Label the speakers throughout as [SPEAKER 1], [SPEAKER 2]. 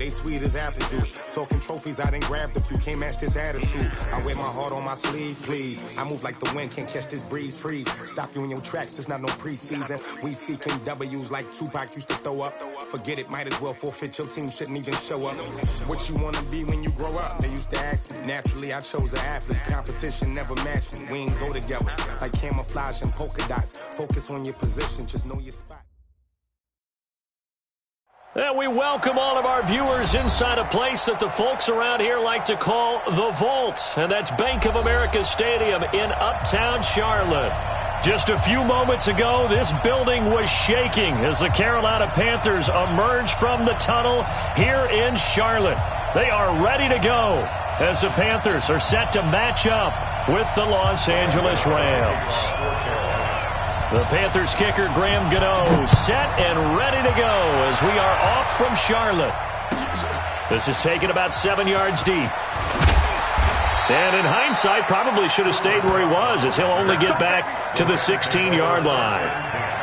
[SPEAKER 1] They sweet as apple juice. Talking trophies, I done grabbed a few. Can't match this attitude. I wear my heart on my sleeve, please. I move like the wind, can't catch this breeze, freeze. Stop you in your tracks, there's not no preseason. We seeking W's like Tupac used to throw up. Forget it, might as well forfeit. Your team shouldn't even show up. What you wanna be when you grow up? They used to ask me. Naturally, I chose an athlete. Competition never matched me. We ain't go together. Like camouflage and polka dots. Focus on your position, just know your spot.
[SPEAKER 2] And we welcome all of our viewers inside a place that the folks around here like to call the Vault. And that's Bank of America Stadium in Uptown Charlotte. Just a few moments ago, this building was shaking as the Carolina Panthers emerged from the tunnel here in Charlotte. They are ready to go as the Panthers are set to match up with the Los Angeles Rams. The Panthers kicker, Graham Gano, set and ready to go as we are off from Charlotte. This is taken about 7 yards deep. And in hindsight, probably should have stayed where he was as he'll only get back to the 16-yard line.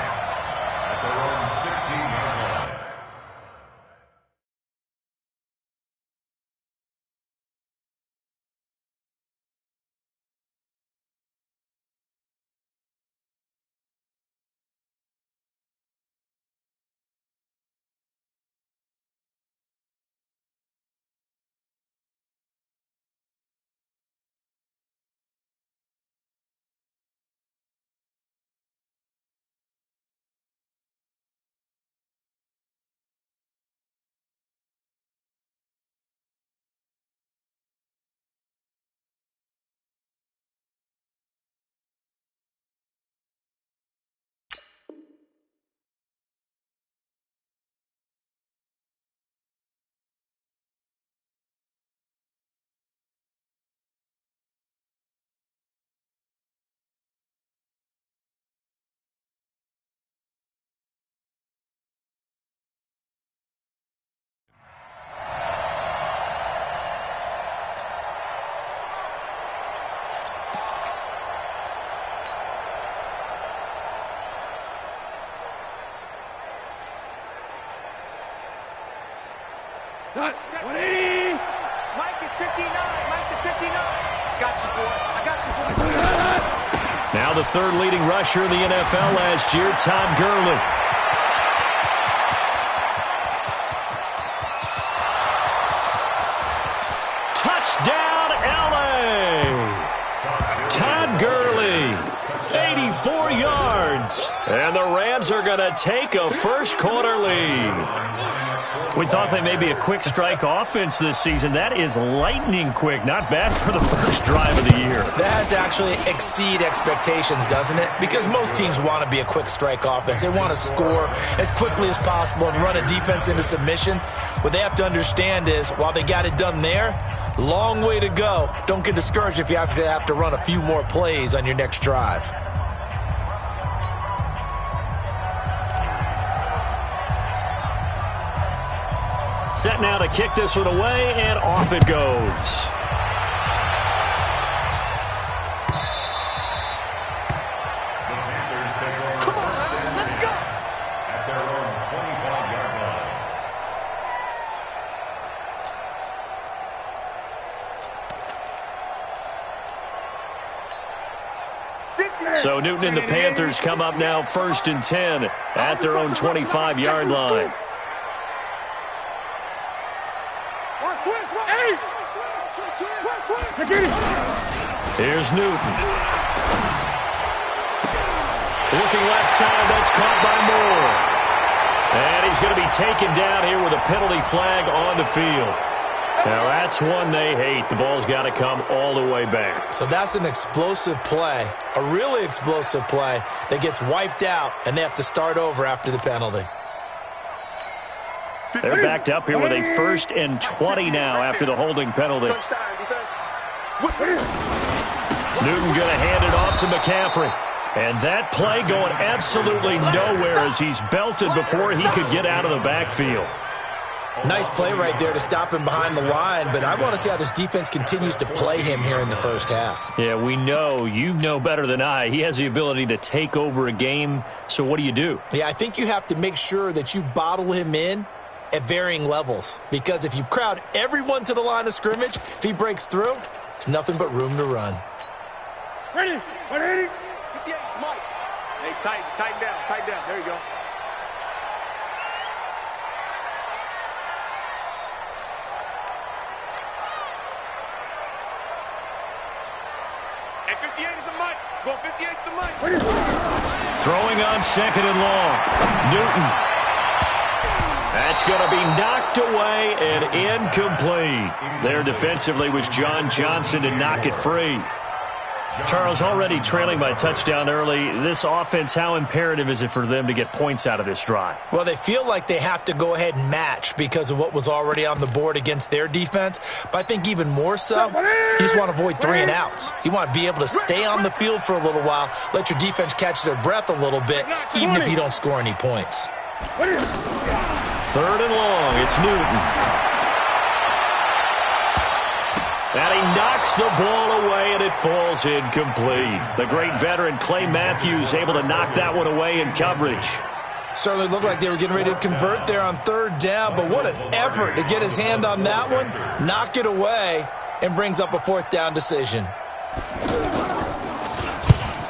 [SPEAKER 3] Got 180. Mike is 59. Mike is 59. Got you, boy. I got you, boy.
[SPEAKER 2] Now the third leading rusher in the NFL last year, Todd Gurley. Touchdown, L.A. Todd Gurley, 84 yards. And the Rams are going to take a first-quarter lead. We thought they may be a quick strike offense this season. That is lightning quick. Not bad for the first drive of the year.
[SPEAKER 4] That has to actually exceed expectations, doesn't it? Because most teams want to be a quick strike offense. They want to score as quickly as possible and run a defense into submission. What they have to understand is, while they got it done there, long way to go. Don't get discouraged if you have to run a few more plays on your next drive.
[SPEAKER 2] Set now to kick this one away, and off it goes.
[SPEAKER 3] Come on, let's go.
[SPEAKER 5] At their own 25-yard line.
[SPEAKER 2] So Newton and the Panthers come up now 1st and 10 at their own 25-yard line. Here's Newton. Looking left side, that's caught by Moore. And he's going to be taken down here with a penalty flag on the field. Now that's one they hate. The ball's got to come all the way back.
[SPEAKER 4] So that's an explosive play, a really explosive play that gets wiped out, and they have to start over after the penalty.
[SPEAKER 2] They're backed up here with a 1st and 20 now after the holding penalty. Newton going to hand it off to McCaffrey. And that play going absolutely nowhere as he's belted before he could get out of the backfield.
[SPEAKER 4] Nice play right there to stop him behind the line, but I want to see how this defense continues to play him here in the first half.
[SPEAKER 2] Yeah, we know. You know better than I. He has the ability to take over a game, so what do you do?
[SPEAKER 4] Yeah, I think you have to make sure that you bottle him in at varying levels. Because if you crowd everyone to the line of scrimmage, if he breaks through, there's nothing but room to run.
[SPEAKER 3] Ready? 58, Mike. Hey, tighten down. There you go. Hey, 58 is the Mike. Go 58 is the Mike.
[SPEAKER 2] Throwing on second and long. Newton. That's going to be knocked away and incomplete. There defensively was John Johnson to knock it free. Charles, already trailing by touchdown early. This offense, how imperative is it for them to get points out of this drive?
[SPEAKER 4] Well, they feel like they have to go ahead and match because of what was already on the board against their defense. But I think even more so, you just want to avoid 3 and outs. You want to be able to stay on the field for a little while, let your defense catch their breath a little bit, even if you don't score any points.
[SPEAKER 2] 3rd and long. It's Newton. And he knocks the ball away, and it falls incomplete. The great veteran Clay Matthews able to knock that one away in coverage.
[SPEAKER 4] Certainly looked like they were getting ready to convert there on 3rd down, but what an effort to get his hand on that one, knock it away, and brings up a 4th down decision.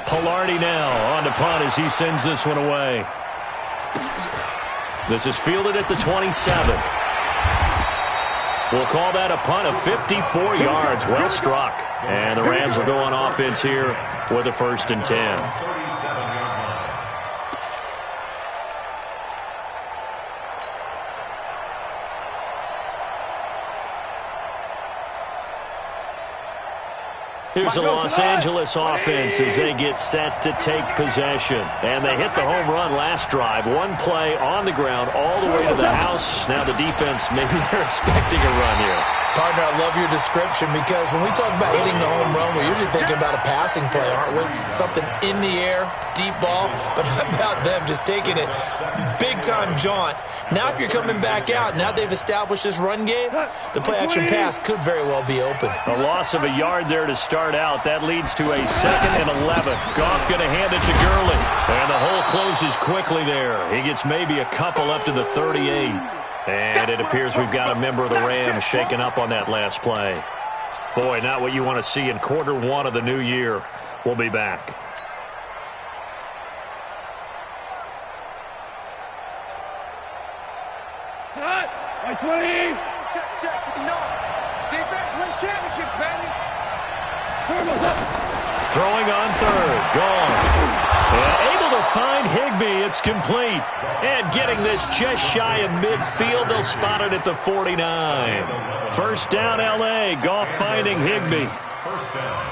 [SPEAKER 2] Pilardi now on to punt as he sends this one away. This is fielded at the 27. We'll call that a punt of 54 yards. Well struck. And the Rams will go on offense here with a 1st and 10. Here's the Los Angeles offense as they get set to take possession. And they hit the home run last drive. One play on the ground all the way to the house. Now the defense, maybe they're expecting a run here.
[SPEAKER 4] Partner, I love your description because when we talk about hitting the home run, we're usually thinking about a passing play, aren't we? Something in the air, deep ball. But how about them just taking it big-time jaunt? Now if you're coming back out, now they've established this run game, the play-action pass could very well be open.
[SPEAKER 2] A loss of a yard there to start out. That leads to a 2nd and 11. Goff going to hand it to Gurley. And the hole closes quickly there. He gets maybe a couple up to the 38. And it appears we've got a member of the Rams shaken up on that last play. Boy, not what you want to see in quarter 1 of the new year. We'll be back.
[SPEAKER 3] Cut! 20! Check, 59. Defense wins championships, baby.
[SPEAKER 2] Throwing on 3rd. Gone. And able to find Higbee. It's complete. And getting this just shy of midfield. They'll spot it at the 49. 1st down, L.A. Goff finding Higbee.
[SPEAKER 5] 1st down.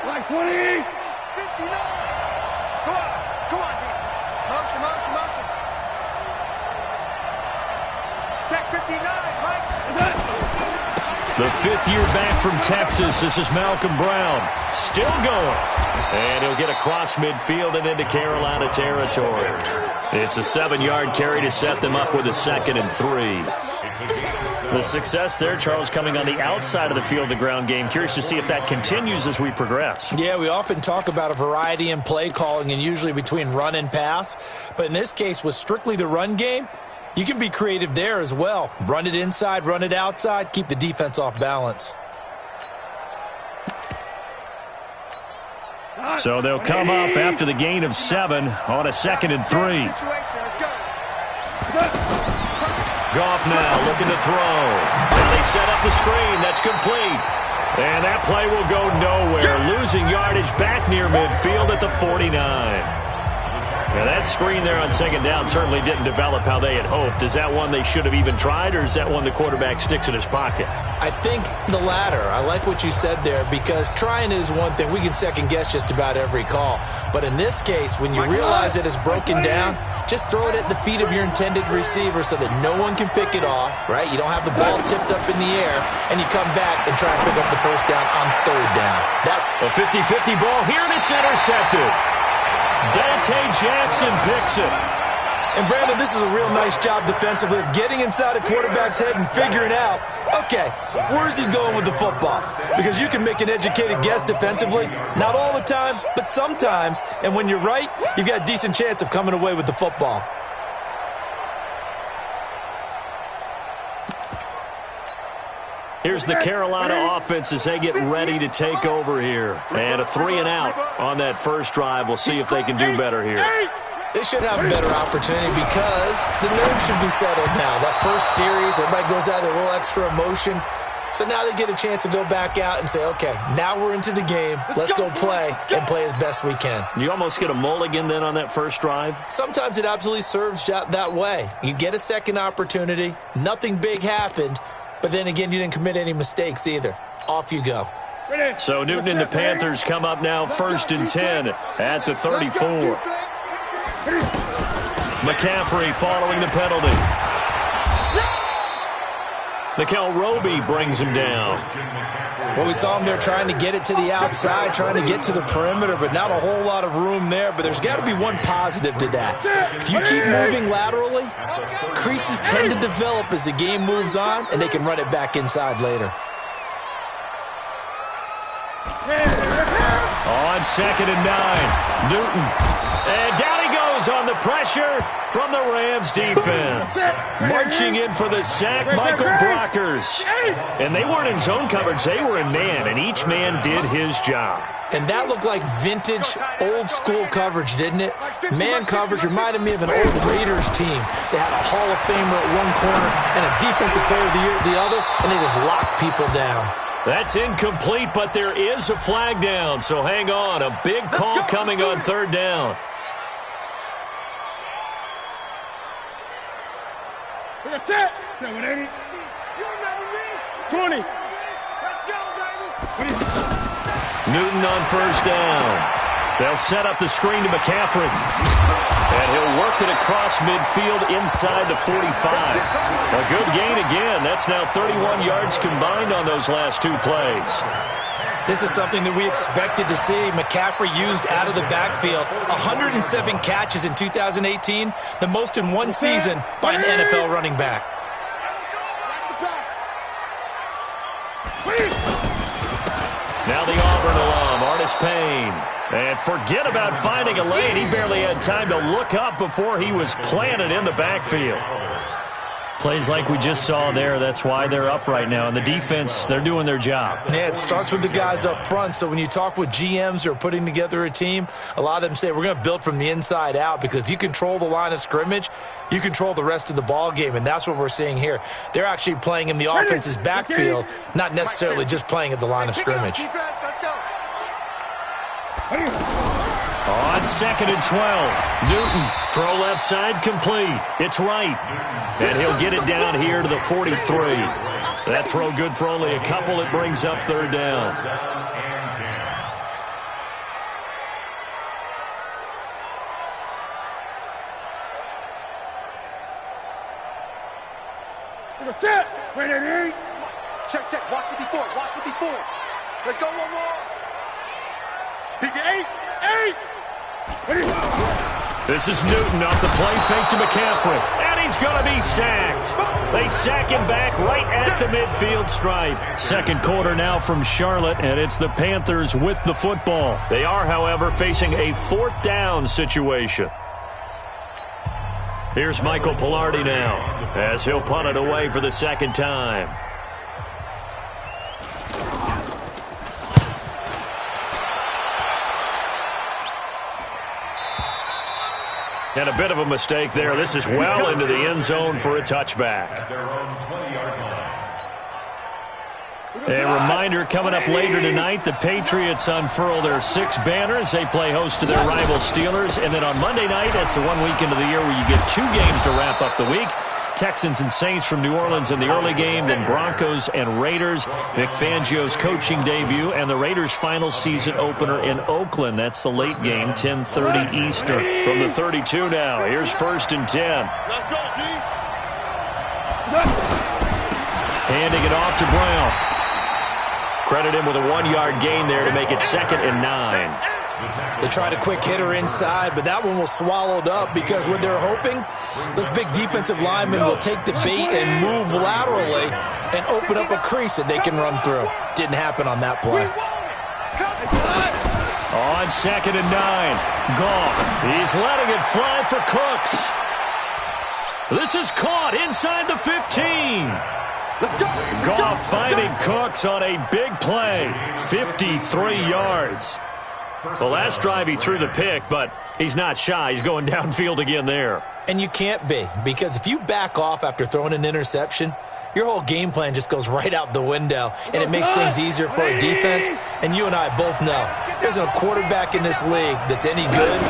[SPEAKER 3] Like 20. 59. Come on, D. Motion. Check 59, Mike.
[SPEAKER 2] The 5th year back from Texas. This is Malcolm Brown. Still going. And he'll get across midfield and into Carolina territory. It's a 7-yard carry to set them up with a 2nd and 3. The success there, Charles, coming on the outside of the field, the ground game. Curious to see if that continues as we progress.
[SPEAKER 4] Yeah, we often talk about a variety in play calling and usually between run and pass. But in this case, with strictly the run game, you can be creative there as well. Run it inside, run it outside, keep the defense off balance.
[SPEAKER 2] So they'll come up after the gain of 7 on a 2nd and 3. Goff now looking to throw. And they set up the screen. That's complete. And that play will go nowhere. Losing yardage back near midfield at the 49. Now that screen there on 2nd down certainly didn't develop how they had hoped. Is that one they should have even tried, or is that one the quarterback sticks in his pocket?
[SPEAKER 4] I think the latter. I like what you said there because trying is one thing. We can second-guess just about every call. But in this case, when you realize it is broken down, just throw it at the feet of your intended receiver so that no one can pick it off, right? You don't have the ball tipped up in the air, and you come back and try to pick up the 1st down on 3rd down.
[SPEAKER 2] A 50-50 ball here, and it's intercepted. Dante Jackson picks it.
[SPEAKER 4] And, Brandon, this is a real nice job defensively of getting inside a quarterback's head and figuring out, okay, where's he going with the football? Because you can make an educated guess defensively. Not all the time, but sometimes. And when you're right, you've got a decent chance of coming away with the football.
[SPEAKER 2] Here's the Carolina offense as they get ready to take over here. And a 3-and-out on that first drive. We'll see if they can do better here.
[SPEAKER 4] They should have a better opportunity because the nerves should be settled now. That first series, everybody goes out with a little extra emotion. So now they get a chance to go back out and say, okay, now we're into the game. Let's go play and play as best we can.
[SPEAKER 2] You almost get a mulligan then on that first drive? Sometimes
[SPEAKER 4] it absolutely serves that way. You get a second opportunity. Nothing big happened. But then again, you didn't commit any mistakes either. Off you go.
[SPEAKER 2] So Newton and the Panthers come up now 1st and 10 at the 34. McCaffrey following the penalty. Mikel Roby brings him down.
[SPEAKER 4] Well, we saw him there trying to get it to the outside, trying to get to the perimeter, but not a whole lot of room there. But there's got to be one positive to that. If you keep moving laterally, creases tend to develop as the game moves on, and they can run it back inside later.
[SPEAKER 2] On 2nd and 9, Newton. And down he goes on the pressure from the Rams defense. Marching in for the sack, Michael Brockers. And they weren't in zone coverage, they were in man, and each man did his job.
[SPEAKER 4] And that looked like vintage, old-school coverage, didn't it? Man coverage reminded me of an old Raiders team. They had a Hall of Famer at one corner and a Defensive Player of the Year at the other, and they just locked people down.
[SPEAKER 2] That's incomplete, but there is a flag down, so hang on. A big call coming on 3rd down.
[SPEAKER 3] That's it. 780. 20. Let's go, baby.
[SPEAKER 2] Newton on 1st down. They'll set up the screen to McCaffrey. And he'll work it across midfield inside the 45. A good gain again. That's now 31 yards combined on those last 2 plays.
[SPEAKER 4] This is something that we expected to see. McCaffrey used out of the backfield. 107 catches in 2018, the most in one season by an NFL running back.
[SPEAKER 2] Now the Auburn alum, Artis Payne. And forget about finding a lane. He barely had time to look up before he was planted in the backfield. Plays like we just saw there, that's why they're up right now. And the defense, they're doing their job.
[SPEAKER 4] Yeah, it starts with the guys up front. So when you talk with GMs who are putting together a team, a lot of them say we're going to build from the inside out, because if you control the line of scrimmage, you control the rest of the ball game, and that's what we're seeing here. They're actually playing in the offense's backfield, not necessarily just playing at the line of scrimmage.
[SPEAKER 2] On 2nd and 12, Newton, throw left side, complete. It's right. And he'll get it down here to the 43. That throw good for only a couple. It brings up 3rd down.
[SPEAKER 3] Set. Wait a minute. Check, check. Watch 54. Watch 54. Let's go one more. Pick 8. 8.
[SPEAKER 2] This is Newton off the play fake to McCaffrey. And he's going to be sacked. They sack him back right at the midfield stripe. 2nd quarter now from Charlotte, and it's the Panthers with the football. They are, however, facing a 4th down situation. Here's Michael Pilardi now, as he'll punt it away for the 2nd time. And a bit of a mistake there. This is well into the end zone for a touchback. A reminder coming up later tonight, the Patriots unfurl their 6 banners. They play host to their rival Steelers. And then on Monday night, that's the one weekend of the year where you get 2 games to wrap up the week. Texans and Saints from New Orleans in the early game, then Broncos and Raiders. Vic Fangio's coaching debut, and the Raiders' final season opener in Oakland. That's the late game, 10:30 Eastern. From the 32 now, here's 1st and 10.
[SPEAKER 3] Let's go, D.
[SPEAKER 2] Handing it off to Brown. Credit him with a 1-yard gain there to make it 2nd and 9.
[SPEAKER 4] They tried a quick hitter inside, but that one was swallowed up because what they're hoping, those big defensive linemen will take the bait and move laterally and open up a crease that they can run through. Didn't happen on that play.
[SPEAKER 2] On 2nd and 9, Goff. He's letting it fly for Cooks. This is caught inside the 15. Goff finding Cooks on a big play. 53 yards. The last drive he threw the pick, but he's not shy. He's going downfield again there.
[SPEAKER 4] And you can't be, because if you back off after throwing an interception, your whole game plan just goes right out the window, and it makes things easier for a defense. And you and I both know there's a quarterback in this league that's any good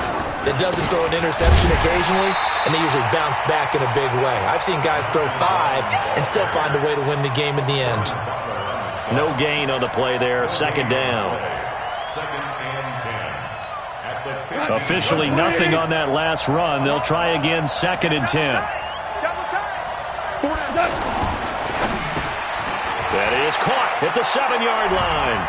[SPEAKER 4] that doesn't throw an interception occasionally, and they usually bounce back in a big way. I've seen guys throw 5 and still find a way to win the game in the end.
[SPEAKER 2] No gain on the play there. 2nd down. Officially nothing on that last run. They'll try again 2nd and 10. That is caught at the 7-yard line.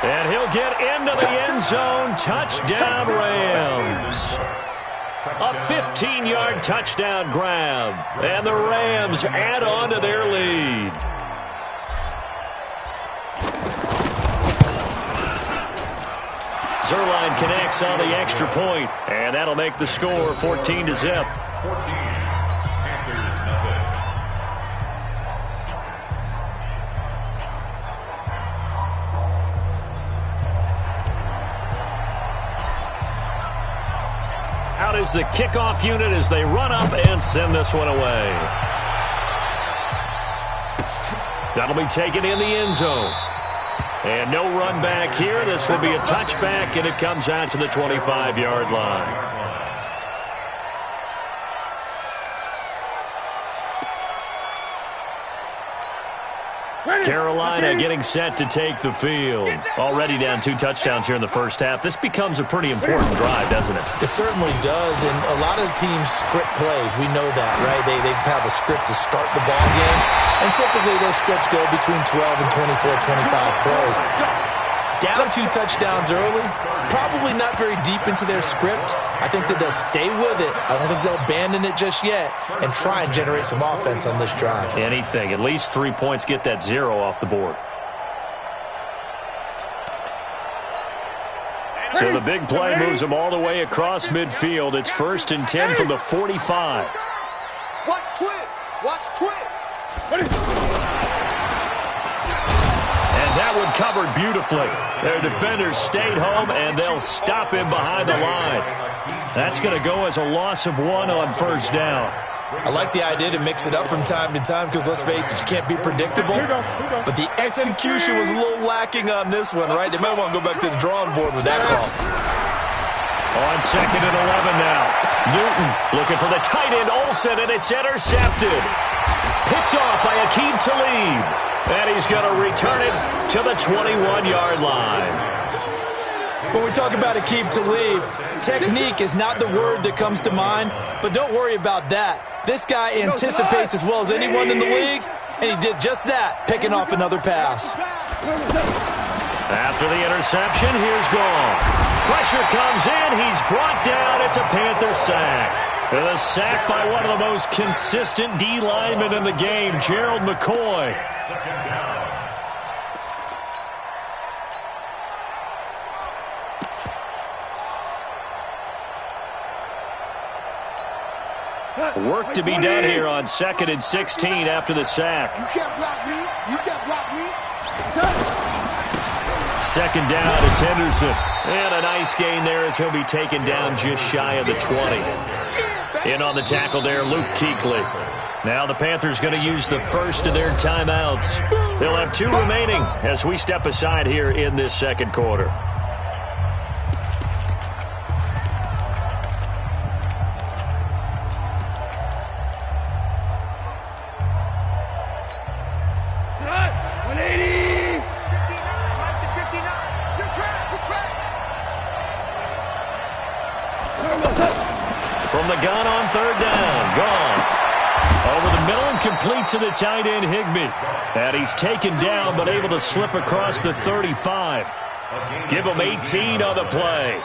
[SPEAKER 2] And he'll get into the end zone. Touchdown, Rams. A 15-yard touchdown grab. And the Rams add on to their lead. Zerline connects on the extra point, and that'll make the score 14-0.
[SPEAKER 5] 14. Panthers, nothing.
[SPEAKER 2] Out is the kickoff unit as they run up and send this one away. That'll be taken in the end zone. And no run back here. This will be a touchback, and it comes out to the 25-yard line. Carolina getting set to take the field. Already down 2 touchdowns here in the first half. This becomes a pretty important drive, doesn't it?
[SPEAKER 4] It certainly does, and a lot of teams script plays. We know that, right? They have a script to start the ball game, and typically those scripts go between 12 and 24, 25 plays. Down 2 touchdowns early, probably not very deep into their script. I think that they'll stay with it. I don't think they'll abandon it just yet and try and generate some offense on this drive.
[SPEAKER 2] Anything. At least 3 points, get that 0 off the board. So the big play moves them all the way across midfield. It's 1st and 10 from the 45.
[SPEAKER 3] Watch twist. Watch twist.
[SPEAKER 2] And that one covered beautifully. Their defenders stayed home, and they'll stop him behind the line. That's going to go as a loss of 1 on 1st down.
[SPEAKER 4] I like the idea to mix it up from time to time because, let's face it, you can't be predictable. But the execution was a little lacking on this one, right? They might want to go back to the drawing board with that call.
[SPEAKER 2] On 2nd and 11 now. Newton looking for the tight end Olsen, and it's intercepted. Picked off by Aqib Talib. And he's going to return it to the 21-yard line.
[SPEAKER 4] When we talk about Aqib Talib, technique is not the word that comes to mind, but don't worry about that. This guy anticipates as well as anyone in the league, and he did just that, picking off another pass.
[SPEAKER 2] After the interception, here's Goff. Pressure comes in. He's brought down. It's a Panther sack. And a sack by one of the most consistent D linemen in the game, Gerald McCoy.
[SPEAKER 5] 2nd down.
[SPEAKER 2] Work to be done here on 2nd and 16 after the sack.
[SPEAKER 3] You can't block me. You can't block me.
[SPEAKER 2] 2nd down, it's Henderson. And a nice gain there as he'll be taken down just shy of the 20. In on the tackle there, Luke Kuechly. Now the Panthers going to use the first of their timeouts. They'll have 2 remaining as we step aside here in this 2nd quarter. From the gun on 3rd down, Goff. Over the middle and complete to the tight end, Higbee. And he's taken down but able to slip across the 35. Give him 18 on the play.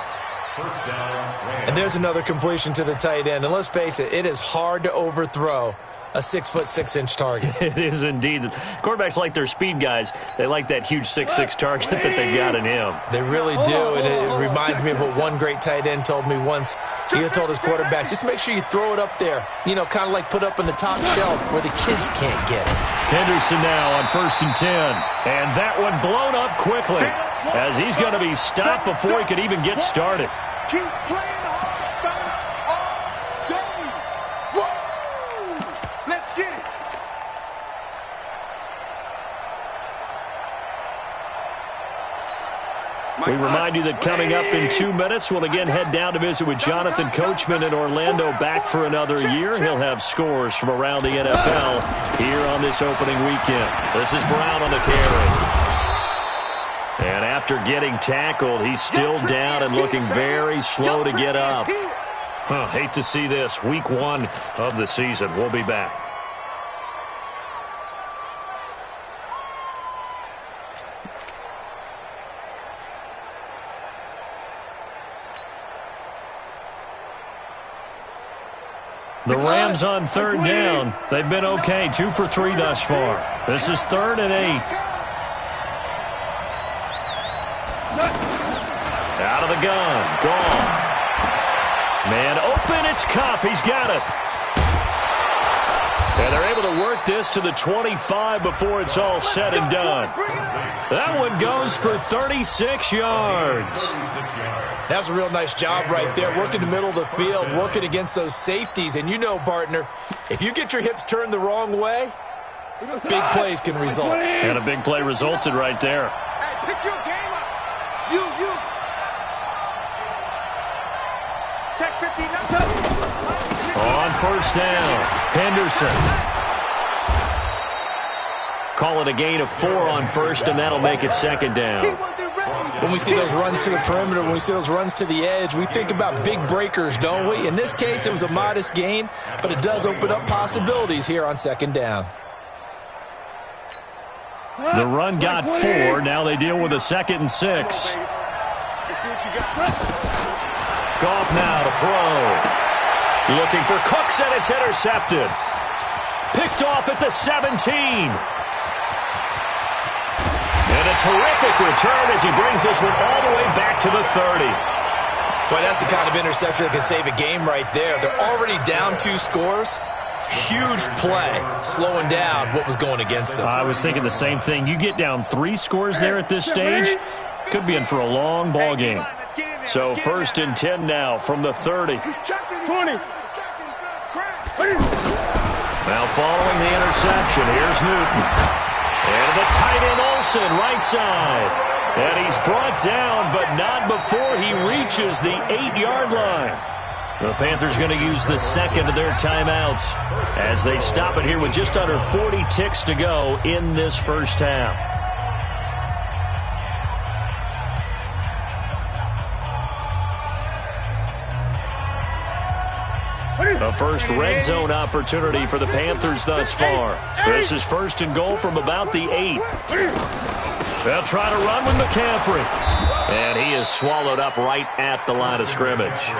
[SPEAKER 5] First down, Rams.
[SPEAKER 4] And there's another completion to the tight end. And let's face it, it is hard to overthrow a 6'6" target.
[SPEAKER 2] It is indeed. Quarterbacks like their speed guys. They like that huge 6'6" target that they've got in him.
[SPEAKER 4] They really do, and it reminds me of what one great tight end told me once. He told his quarterback, just make sure you throw it up there, kind of like put up in the top shelf where the kids can't get it.
[SPEAKER 2] Henderson now on 1st and 10. And that one blown up quickly as he's going to be stopped before he could even get started.
[SPEAKER 3] Keep playing offense all day. Woo! Let's get it.
[SPEAKER 2] We remind you that coming up in 2 minutes, we'll again head down to visit with Jonathan Coachman in Orlando, back for another year. He'll have scores from around the NFL here on this opening weekend. This is Brown on the carry. And after getting tackled, he's still down and looking very slow to get up. Hate to see this. Week 1 of the season. We'll be back. The Rams on 3rd down. They've been okay. 2 for 3 thus far. This is 3rd and 8. Out of the gun. Gone. Man open. It's Kupp. He's got it. And they're able to work this to the 25 before it's all said and done. That one goes for 36 yards.
[SPEAKER 4] That's a real nice job right there, working the middle of the field, working against those safeties. And partner, if you get your hips turned the wrong way, big plays can result.
[SPEAKER 2] And a big play resulted right there.
[SPEAKER 3] Hey, pick your game up. You. Check 15.
[SPEAKER 2] On 1st down, Henderson. Call it a gain of 4 on 1st, and that'll make it 2nd down.
[SPEAKER 4] When we see those runs to the perimeter, when we see those runs to the edge, we think about big breakers, don't we? In this case, it was a modest gain, but it does open up possibilities here on 2nd down.
[SPEAKER 2] The run got 4. Now they deal with a 2nd and 6. Goff now to throw. Looking for Cooks, and it's intercepted. Picked off at the 17. And a terrific return as he brings this one all the way back to the 30.
[SPEAKER 4] Boy, that's the kind of interception that can save a game right there. They're already down 2 scores. Huge play, slowing down what was going against them.
[SPEAKER 2] I was thinking the same thing. You get down 3 scores there at this stage, could be in for a long ball game. So 1st and 10 now from the 30.
[SPEAKER 3] 20.
[SPEAKER 2] Now following the interception, here's Newton. And the tight end Olsen, right side. And he's brought down, but not before he reaches the 8-yard line. The Panthers going to use the 2nd of their timeouts as they stop it here with just under 40 ticks to go in this 1st half. A first red zone opportunity for the Panthers thus far. This is 1st and goal from about the 8. They'll try to run with McCaffrey. And he is swallowed up right at the line of scrimmage.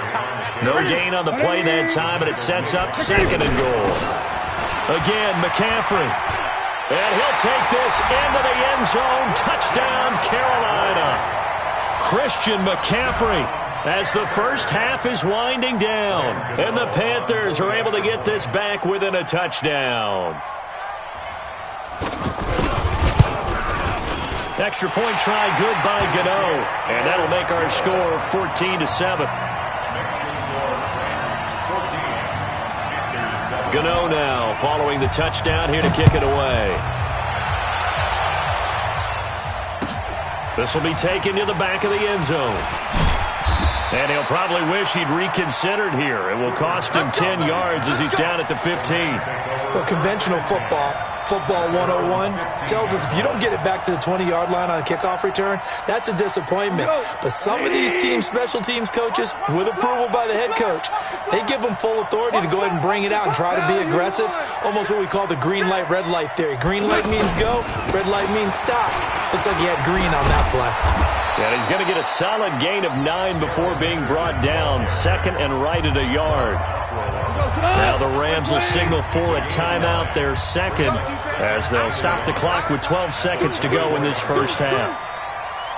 [SPEAKER 2] No gain on the play that time, and it sets up 2nd and goal. Again, McCaffrey. And he'll take this into the end zone. Touchdown, Carolina. Christian McCaffrey, as the 1st half is winding down. And the Panthers are able to get this back within a touchdown. Extra point try good by Gano. And that'll make our score 14-7. Gano now following the touchdown here to kick it away. This will be taken to the back of the end zone. And he'll probably wish he'd reconsidered here. It will cost him 10 yards as he's down at the 15.
[SPEAKER 4] Well, conventional football 101, tells us if you don't get it back to the 20-yard line on a kickoff return, that's a disappointment. But some of these teams, special teams coaches, with approval by the head coach, they give them full authority to go ahead and bring it out and try to be aggressive. Almost what we call the green light, red light theory. Green light means go, red light means stop. Looks like he had green on that play.
[SPEAKER 2] And he's going to get a solid gain of 9 before being brought down. 2nd and right at a yard. Now the Rams will signal for a timeout, their second, as they'll stop the clock with 12 seconds to go in this first half.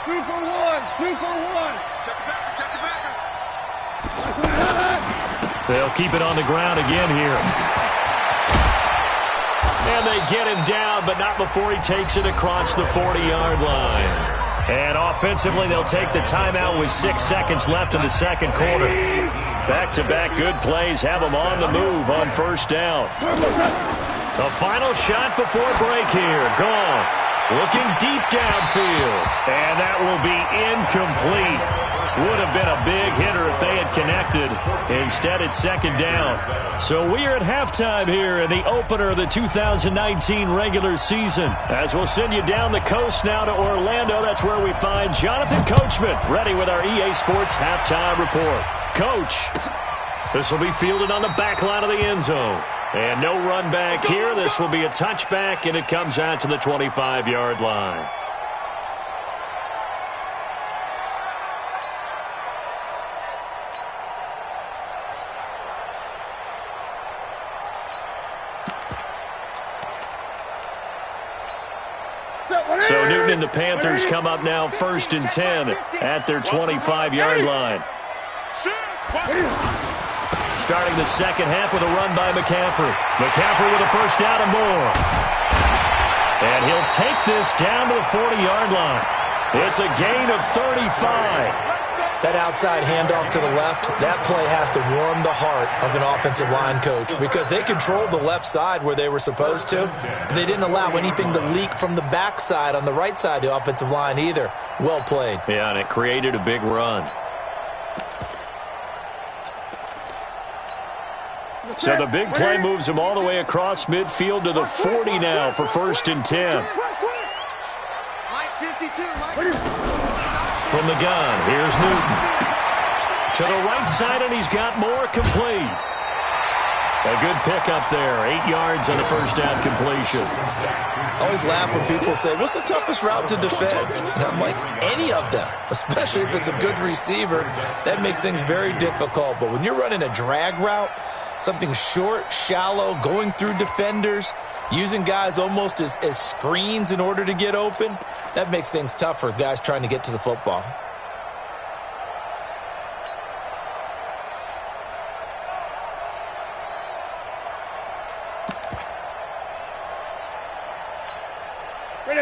[SPEAKER 3] 2 for 1. 2 for 1. Check the back.
[SPEAKER 2] They'll keep it on the ground again here. And they get him down, but not before he takes it across the 40-yard line. And offensively, they'll take the timeout with 6 seconds left in the second quarter. Back-to-back good plays have them on the move on first down. The final shot before break here. Goff looking deep downfield. And that will be incomplete. Would have been a big hitter if they had connected. Instead, it's second down. So we are at halftime here in the opener of the 2019 regular season. As we'll send you down the coast now to Orlando, that's where we find Jonathan Coachman, ready with our EA Sports halftime report. Coach, this will be fielded on the back line of the end zone. And no run back here. This will be a touchback, and it comes out to the 25-yard line. So Newton and the Panthers come up now 1st and 10 at their 25-yard line. Starting the second half with a run by McCaffrey. McCaffrey with a first down and more. And he'll take this down to the 40-yard line. It's a gain of 35.
[SPEAKER 4] That outside handoff to the left, that play has to warm the heart of an offensive line coach because they controlled the left side where they were supposed to, but they didn't allow anything to leak from the backside on the right side of the offensive line either. Well played.
[SPEAKER 2] Yeah, and it created a big run. So the big play moves him all the way across midfield to the 40 now for 1st and 10. From the gun, here's Newton. To the right side, and he's got more complete. A good pickup there. 8 yards on the first down completion.
[SPEAKER 4] I always laugh when people say, what's the toughest route to defend? And I'm like, any of them, especially if it's a good receiver. That makes things very difficult. But when you're running a drag route, something short, shallow, going through defenders, using guys almost as screens in order to get open, that makes things tough for guys trying to get to the football.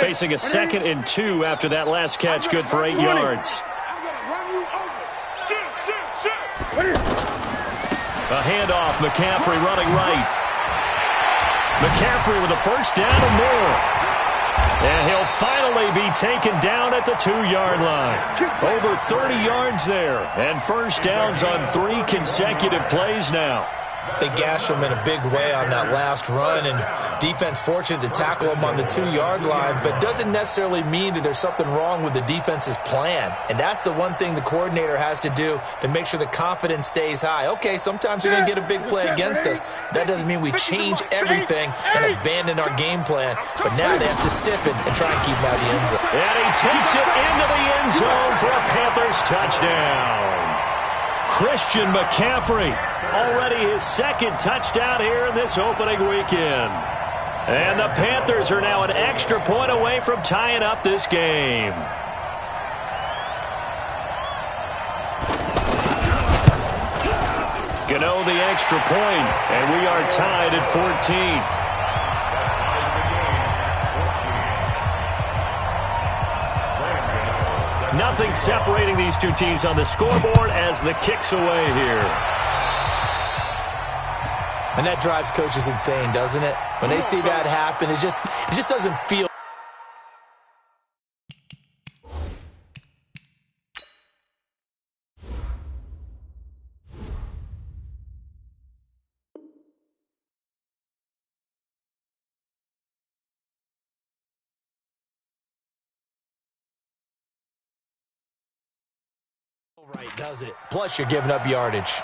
[SPEAKER 2] Facing a 2nd and 2 after that last catch, good for 8 yards.
[SPEAKER 3] I'm going to run you over. Shoot.
[SPEAKER 2] A handoff, McCaffrey running right. McCaffrey with a first down and more. And he'll finally be taken down at the 2-yard line. Over 30 yards there. And first downs on 3 consecutive plays now.
[SPEAKER 4] They gash him in a big way on that last run, and defense fortunate to tackle him on the 2-yard line, but doesn't necessarily mean that there's something wrong with the defense's plan. And that's the one thing the coordinator has to do to make sure the confidence stays high. Okay, sometimes we're going to get a big play against us. That doesn't mean we change everything and abandon our game plan. But now they have to stiffen and try and keep him out of the end zone.
[SPEAKER 2] And he takes it into the end zone for a Panthers touchdown. Christian McCaffrey, already his 2nd touchdown here in this opening weekend. And the Panthers are now an extra point away from tying up this game. Gano the extra point, and we are tied at 14. Nothing separating these two teams on the scoreboard as the kick's away here.
[SPEAKER 4] And that drives coaches insane, doesn't it? When they see that happen, it just doesn't feel. Right, does it? Plus, you're giving up yardage.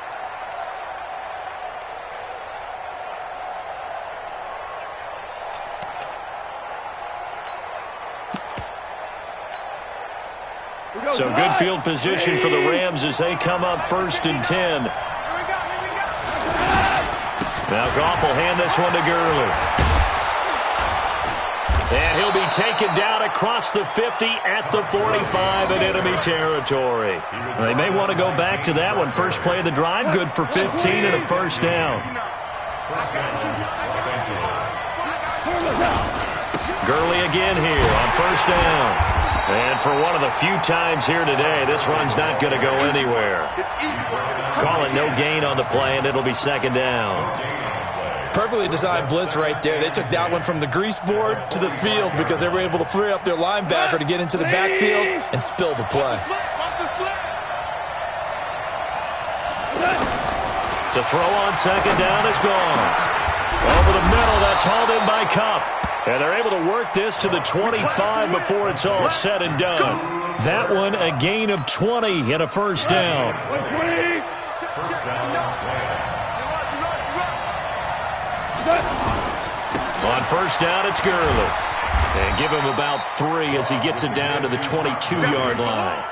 [SPEAKER 2] So good field position for the Rams as they come up 1st and 10. Now Goff will hand this one to Gurley. And he'll be taken down across the 50 at the 45 in enemy territory. They may want to go back to that one. First play of the drive, good for 15 and a first down. Gurley again here on first down. And for one of the few times here today, this run's not going to go anywhere. Call it no gain on the play, and it'll be second down.
[SPEAKER 4] Perfectly designed blitz right there. They took that one from the grease board to the field because they were able to free up their linebacker to get into the backfield and spill the play.
[SPEAKER 2] To throw on second down is gone. Over the middle, that's hauled in by Kupp. And they're able to work this to the 25 before it's all said and done. That one a gain of 20 and a first down. On first down, it's Gurley. And give him about 3 as he gets it down to the 22-yard line.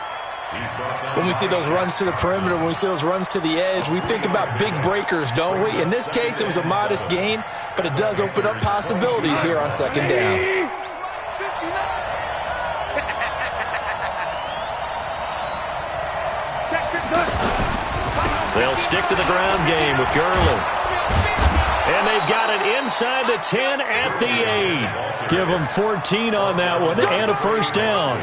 [SPEAKER 4] When we see those runs to the perimeter, when we see those runs to the edge, we think about big breakers, don't we? In this case, it was a modest gain, but it does open up possibilities here on second down.
[SPEAKER 2] They'll stick to the ground game with Gurley. And they've got it inside the 10 at the 8. Give them 14 on that one and a first down.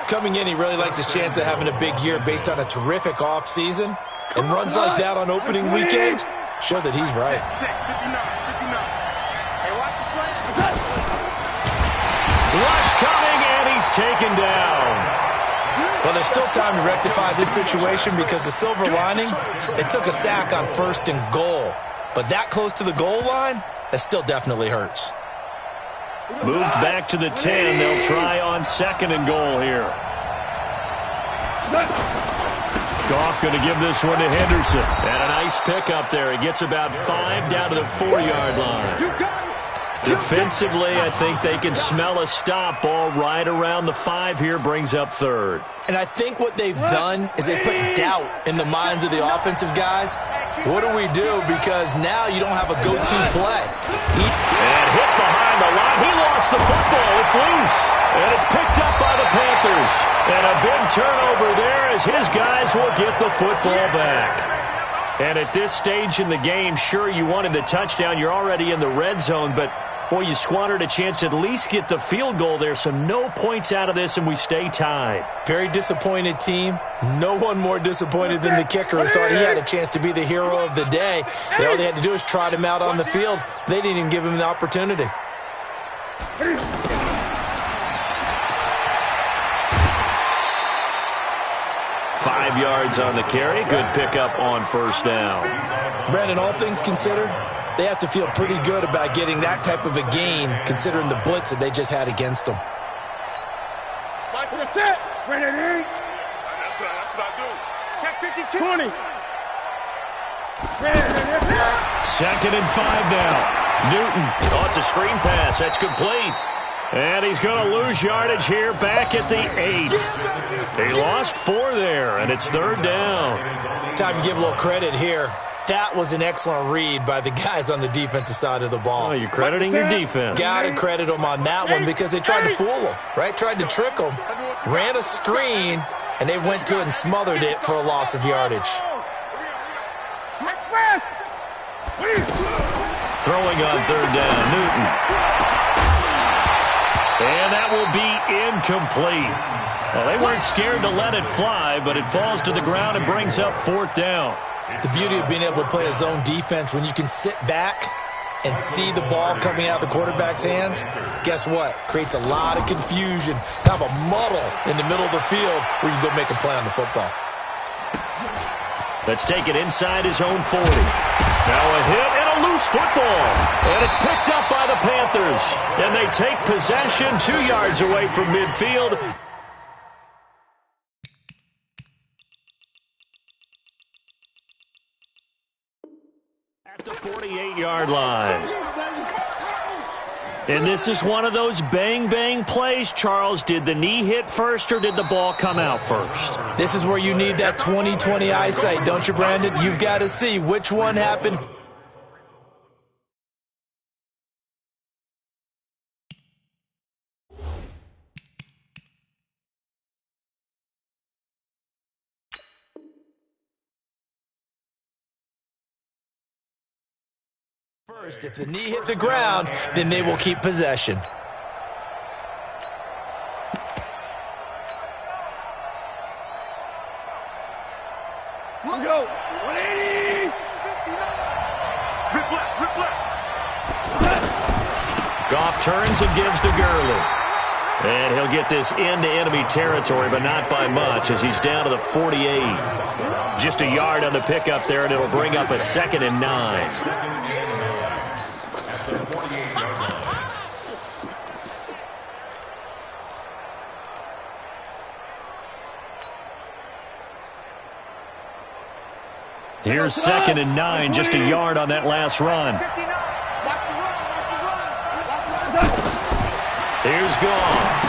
[SPEAKER 4] Coming in, he really liked his chance of having a big year based on a terrific offseason. And runs like that on opening weekend show that he's right.
[SPEAKER 2] Rush coming, and he's taken down.
[SPEAKER 4] Well, there's still time to rectify this situation because the silver lining, it took a sack on 1st and goal. But that close to the goal line, that still definitely hurts.
[SPEAKER 2] Moved back to the 10. They'll try on 2nd and goal here. Goff going to give this one to Henderson. And a nice pickup there. He gets about 5 down to the 4-yard line. Defensively, I think they can smell a stop. Ball right around the 5 here, brings up 3rd.
[SPEAKER 4] And I think what they've done is they put doubt in the minds of the offensive guys. What do we do? Because now you don't have a go-to play.
[SPEAKER 2] And hit behind the line. He lost the football. It's loose. And it's picked up by the Panthers. And a big turnover there as his guys will get the football back. And at this stage in the game, sure, you wanted the touchdown. You're already in the red zone, but boy, you squandered a chance to at least get the field goal there. So no points out of this, and we stay tied.
[SPEAKER 4] Very disappointed team. No one more disappointed than the kicker who thought he had a chance to be the hero of the day. All they had to do is trot him out on the field. They didn't even give him the opportunity.
[SPEAKER 2] 5 yards on the carry. Good pickup on first down.
[SPEAKER 4] Brandon, all things considered, they have to feel pretty good about getting that type of a gain considering the blitz that they just had against them.
[SPEAKER 3] That's it. Ready? That's what I do. Check 52. 20.
[SPEAKER 2] 2nd and 5 now. Newton. Oh, it's a screen pass. That's complete. And he's going to lose yardage here back at the 8. He lost 4 there, and it's 3rd down.
[SPEAKER 4] Time to give a little credit here. That was an excellent read by the guys on the defensive side of the ball.
[SPEAKER 2] Oh, you're crediting your defense.
[SPEAKER 4] Got to credit them on that one because they tried to fool them, right? Tried to trick them. Ran a screen, and they went to it and smothered it for a loss of yardage.
[SPEAKER 2] Throwing on 3rd down, Newton. And that will be incomplete. Well, they weren't scared to let it fly, but it falls to the ground and brings up 4th down.
[SPEAKER 4] The beauty of being able to play a zone defense, when you can sit back and see the ball coming out of the quarterback's hands, guess what? Creates a lot of confusion. Have a muddle in the middle of the field where you can go make a play on the football.
[SPEAKER 2] Let's take it inside his own 40. Now a hit and a loose football. And it's picked up by the Panthers. And they take possession 2 yards away from midfield. At the 48-yard line. And this is one of those bang-bang plays, Charles. Did the knee hit first or did the ball come out first?
[SPEAKER 4] This is where you need that 20/20 eyesight, don't you, Brandon? You've got to see which one happened. First, if the knee hit the ground, then they will keep possession.
[SPEAKER 3] Let's go. 180. Rip left, rip left.
[SPEAKER 2] Goff turns and gives to Gurley. And he'll get this into enemy territory, but not by much as he's down to the 48. Just a yard on the pickup there, and it'll bring up a 2nd and 9. Here's 2nd and 9, just a yard on that last run. Here's Goff.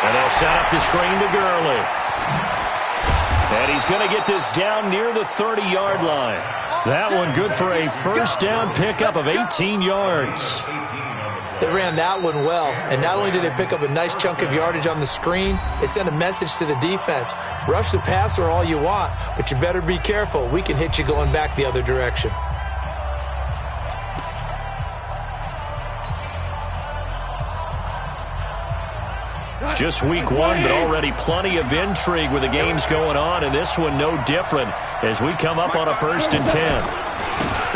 [SPEAKER 2] And they'll set up the screen to Gurley. And he's going to get this down near the 30-yard line. That one good for a first down pickup of 18 yards.
[SPEAKER 4] They ran that one well, and not only did they pick up a nice chunk of yardage on the screen, they sent a message to the defense. Rush the passer all you want, but you better be careful. We can hit you going back the other direction.
[SPEAKER 2] Just week one, but already plenty of intrigue with the games going on, and this one no different as we come up on a 1st and 10.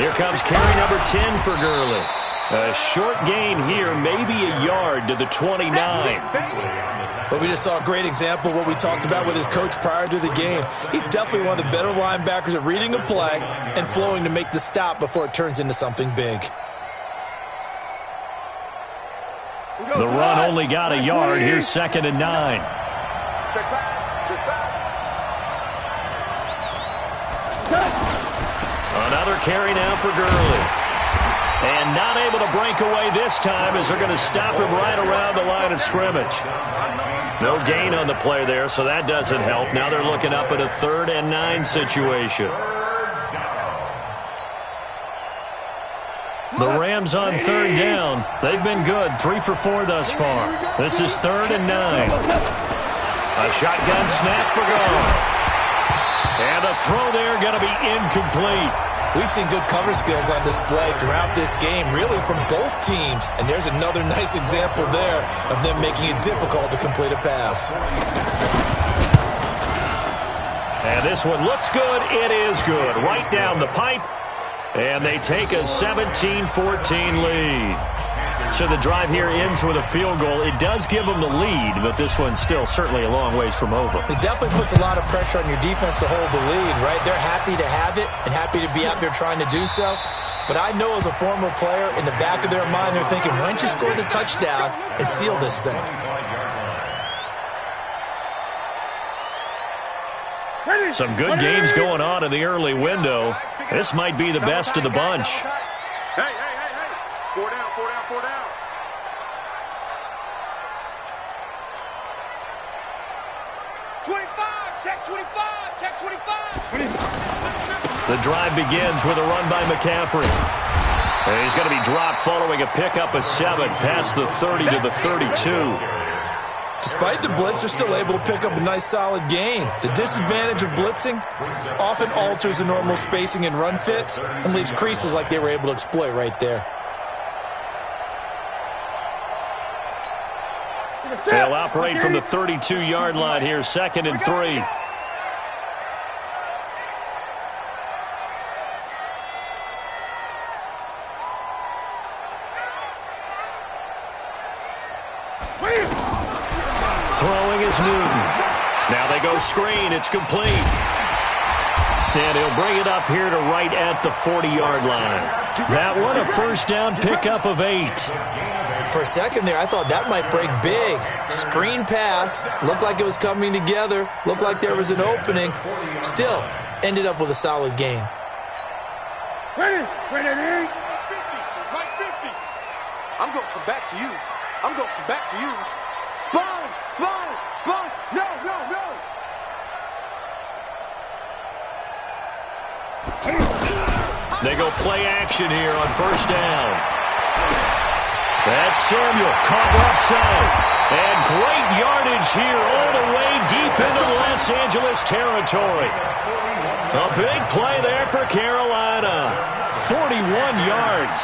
[SPEAKER 2] Here comes carry number 10 for Gurley. A short gain here, maybe a yard to the 29.
[SPEAKER 4] But we just saw a great example of what we talked about with his coach prior to the game. He's definitely one of the better linebackers at reading a play and flowing to make the stop before it turns into something big.
[SPEAKER 2] The run only got a yard. Here's 2nd and 9.
[SPEAKER 3] Check pass, check pass.
[SPEAKER 2] Another carry now for Gurley. And not able to break away this time as they're going to stop him right around the line of scrimmage. No gain on the play there, so that doesn't help. Now they're looking up at a 3rd and 9 situation. The Rams on 3rd down. They've been good, 3 for 4 thus far. This is 3rd and 9. A shotgun snap for Goff. And the throw there going to be incomplete.
[SPEAKER 4] We've seen good cover skills on display throughout this game, really from both teams. And there's another nice example there of them making it difficult to complete a pass.
[SPEAKER 2] And this one looks good. It is good. Right down the pipe. And they take a 17-14 lead. So the drive here ends with a field goal. It does give them the lead, but this one's still certainly a long ways from over.
[SPEAKER 4] It definitely puts a lot of pressure on your defense to hold the lead, right? They're happy to have it and happy to be out there trying to do so. But I know as a former player, in the back of their mind, they're thinking, why don't you score the touchdown and seal this thing?
[SPEAKER 2] Some good games going on in the early window. This might be the best of the bunch.
[SPEAKER 3] Hey, hey, hey, hey. 4 down, 4 down, 4 down. Check 25, check 25.
[SPEAKER 2] The drive begins with a run by McCaffrey. And he's going to be dropped following a pickup of 7 past the 30 to the 32.
[SPEAKER 4] Despite the blitz, they're still able to pick up a nice solid gain. The disadvantage of blitzing often alters the normal spacing and run fits and leaves creases like they were able to exploit right there.
[SPEAKER 2] They'll operate from the 32-yard line here, 2nd and 3. Throwing is Newton. Now they go screen. It's complete. And he'll bring it up here to right at the 40-yard line. That one, a first down pickup of 8.
[SPEAKER 4] For a second there, I thought that might break big. Screen pass. Looked like it was coming together. Looked like there was an opening. Still, ended up with a solid gain.
[SPEAKER 3] Ready, ready, right 50. I'm going from back to you. I'm going from back to you. Sponge! Sponge! Sponge! No, no, no!
[SPEAKER 2] They go play action here on first down. That's Samuel, caught offside. And great yardage here all the way deep into Los Angeles territory. A big play there for Carolina. 41 yards.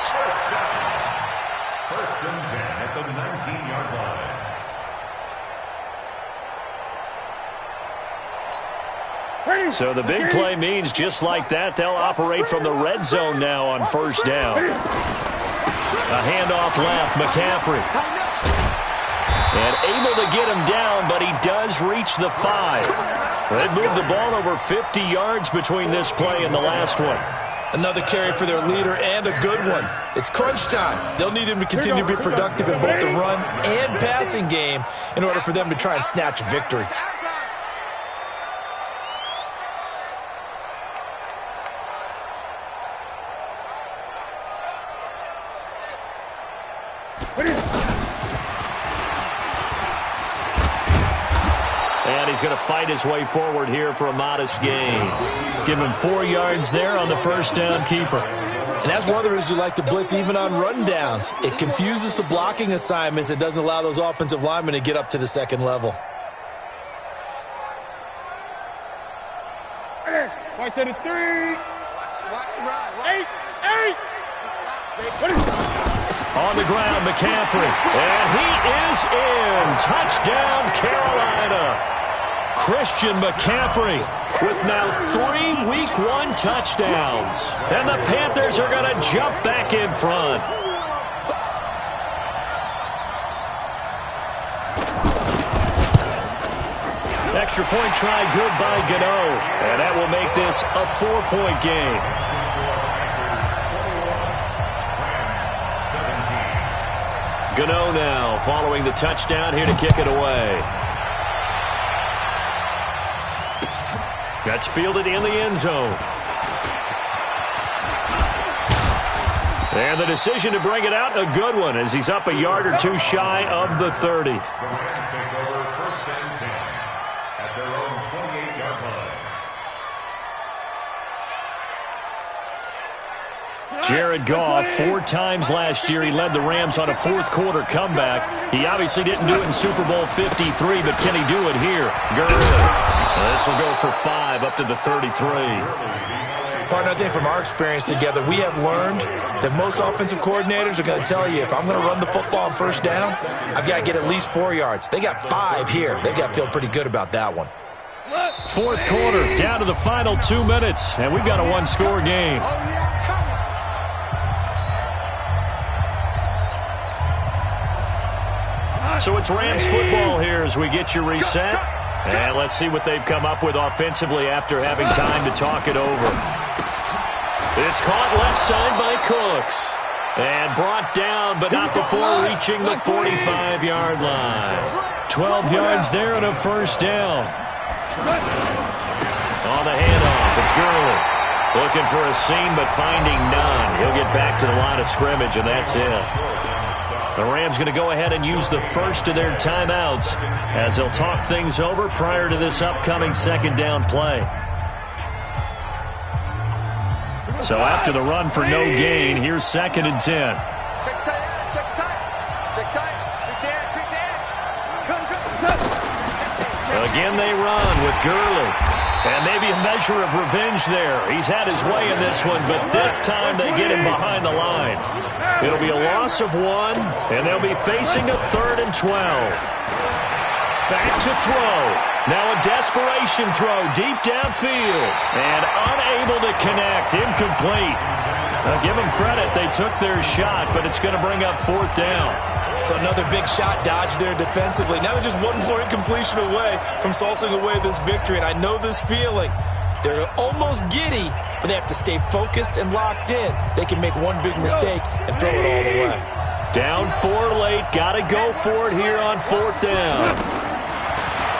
[SPEAKER 5] First and 10 at the 19-yard line.
[SPEAKER 2] So the big play means just like that, they'll operate from the red zone now on first down. A handoff left, McCaffrey. And able to get him down, but he does reach the 5. They've moved the ball over 50 yards between this play and the last one.
[SPEAKER 4] Another carry for their leader and a good one. It's crunch time. They'll need him to continue to be productive in both the run and passing game in order for them to try and snatch a victory.
[SPEAKER 2] And he's going to fight his way forward here for a modest gain. Give him 4 yards there on the first down keeper.
[SPEAKER 4] And that's one of the reasons you like to blitz even on rundowns. It confuses the blocking assignments. It doesn't allow those offensive linemen to get up to the second level.
[SPEAKER 3] Right to the 3. Eight.
[SPEAKER 2] On the ground, McCaffrey. And he is in. Touchdown, Carolina. Christian McCaffrey with now 3 Week 1 touchdowns. And the Panthers are going to jump back in front. Extra point try good by Gano. And that will make this a 4-point game. Gano now following the touchdown here to kick it away. That's fielded in the end zone. And the decision to bring it out, a good one, as he's up a yard or two shy of the 30.
[SPEAKER 5] Rams take over first and 10 at their own 28-yard line.
[SPEAKER 2] Jared Goff, 4 times last year he led the Rams on a fourth-quarter comeback. He obviously didn't do it in Super Bowl 53, but can he do it here? Gurley. This will go for 5 up to the 33.
[SPEAKER 4] Partner, I think from our experience together, we have learned that most offensive coordinators are going to tell you, if I'm going to run the football on first down, I've got to get at least 4 yards. They got 5 here. They've got to feel pretty good about that one.
[SPEAKER 2] Fourth quarter, down to the final 2 minutes, and we've got a one-score game. So it's Rams football here as we get you reset. And let's see what they've come up with offensively after having time to talk it over. It's caught left side by Cooks. And brought down, but not before reaching the 45-yard line. 12 yards there and a first down. On the handoff, it's Gurley. Looking for a seam, but finding none. He'll get back to the line of scrimmage, and that's it. The Rams going to go ahead and use the first of their timeouts as they'll talk things over prior to this upcoming second down play. So after the run for no gain, here's 2nd and 10. Again they run with Gurley. And maybe a measure of revenge there. He's had his way in this one, but this time they get him behind the line. It'll be a loss of 1, and they'll be facing a 3rd and 12. Back to throw. Now a desperation throw deep downfield. And unable to connect. Incomplete. Now give them credit. They took their shot, but it's going to bring up 4th down.
[SPEAKER 4] So another big shot dodged there defensively. Now they're just one more incompletion away from salting away this victory. And I know this feeling. They're almost giddy, but they have to stay focused and locked in. They can make one big mistake and throw it all the way.
[SPEAKER 2] Down 4 late. Got to go for it here on 4th down.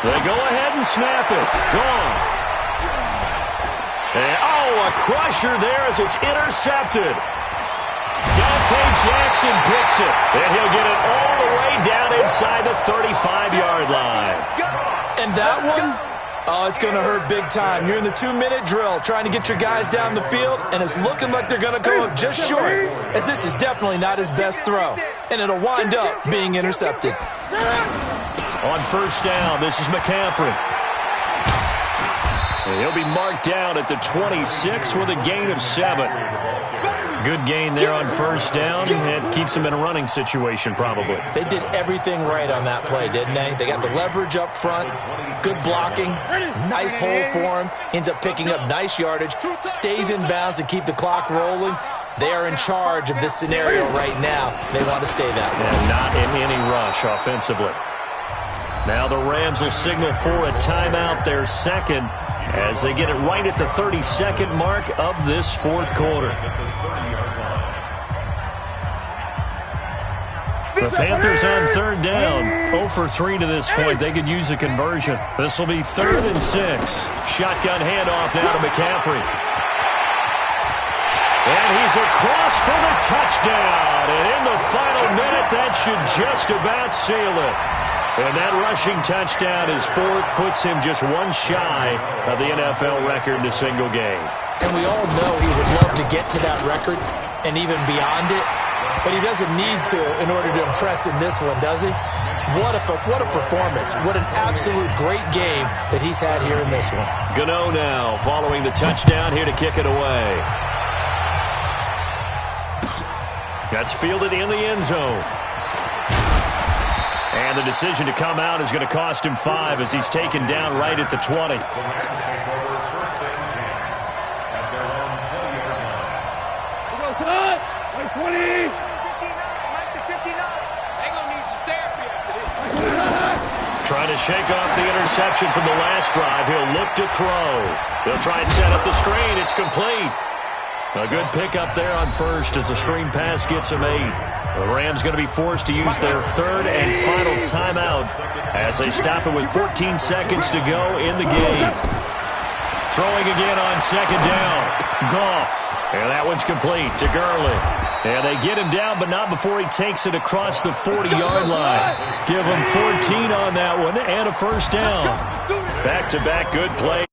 [SPEAKER 2] They go ahead and snap it. Gone. And, a crusher there as it's intercepted. Down Jackson picks it, and he'll get it all the way down inside the 35-yard line.
[SPEAKER 4] And that one, oh, it's going to hurt big time. You're in the 2-minute drill trying to get your guys down the field, and it's looking like they're going to go up just short, as this is definitely not his best throw, and it'll wind up being intercepted.
[SPEAKER 2] On first down, this is McCaffrey. And he'll be marked down at the 26 with a gain of 7. Good gain there on first down. It keeps him in a running situation, probably.
[SPEAKER 4] They did everything right on that play, didn't they? They got the leverage up front, good blocking, nice hole for him, ends up picking up nice yardage, stays in bounds to keep the clock rolling. They are in charge of this scenario right now. They want to stay that way.
[SPEAKER 2] And not in any rush offensively. Now the Rams will signal for a timeout, their second, as they get it right at the 32nd mark of this fourth quarter. The Panthers on third down, 0 for 3 to this point. They could use a conversion. This will be 3rd and 6. Shotgun handoff now to McCaffrey. And he's across for the touchdown. And in the final minute, that should just about seal it. And that rushing touchdown is 4th, puts him just one shy of the NFL record in a single game.
[SPEAKER 4] And we all know he would love to get to that record and even beyond it. But he doesn't need to in order to impress in this one, does he? What a performance. What an absolute great game that he's had here in this one.
[SPEAKER 2] Gano now following the touchdown here to kick it away. That's fielded in the end zone. And the decision to come out is going to cost him 5 as he's taken down right at the 20. Trying to shake off the interception from the last drive. He'll look to throw. They'll try and set up the screen. It's complete. A good pickup there on first as the screen pass gets him 8. The Rams going to be forced to use their 3rd and final timeout as they stop it with 14 seconds to go in the game. Throwing again on second down. Goff. And that one's complete to Gurley. And they get him down, but not before he takes it across the 40-yard line. Give him 14 on that one and a first down. Back-to-back good play.